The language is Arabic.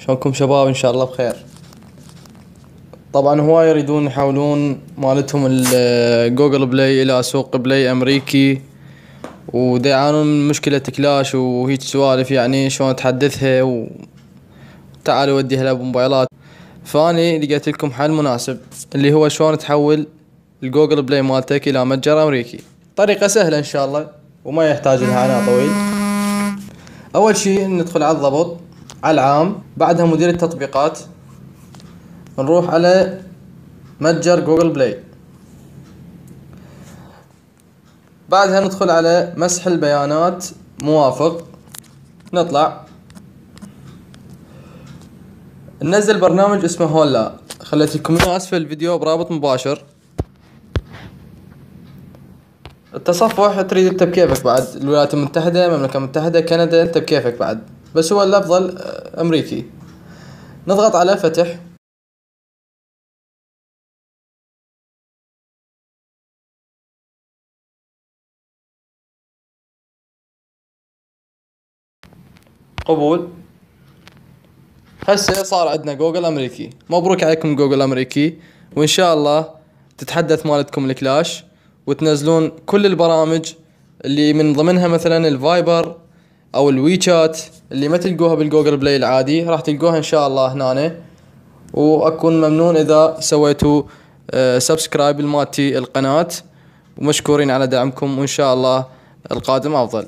شلونكم شباب؟ ان شاء الله بخير. طبعا هواي يريدون يحولون مالتهم الجوجل بلاي الى سوق بلاي امريكي، ودا يعانون من مشكلة كلاش وهيج سوالف، يعني شلون تحدثها وتعالوا وديها لها بموبايلات. فاني لقيت لكم حل مناسب اللي هو شلون تحول الجوجل بلاي مالتك الى متجر امريكي. طريقة سهلة ان شاء الله وما يحتاج لها عناء طويل. اول شي ندخل على الضبط، على العام، بعدها مدير التطبيقات، نروح على متجر جوجل بلاي، بعدها ندخل على مسح البيانات، موافق، نطلع ننزل برنامج اسمه هولا، خليت لكم اياه اسفل الفيديو برابط مباشر. التصفح تريد انت بكيفك، بعد الولايات المتحدة، المملكة المتحدة، كندا، انت بكيفك بعد، بس هو الافضل امريكي. نضغط على فتح، قبول. هسه صار عندنا جوجل امريكي. مبروك عليكم جوجل امريكي، وان شاء الله تتحدث مالتكم الكلاش وتنزلون كل البرامج اللي من ضمنها مثلا الفايبر او الويتشات اللي ما تلقوها بالجوجل بلاي العادي، راح تلقوها ان شاء الله هنا. واكون ممنون اذا سويتوا سبسكرايب لمالتي القناة، ومشكورين على دعمكم، وان شاء الله القادم افضل.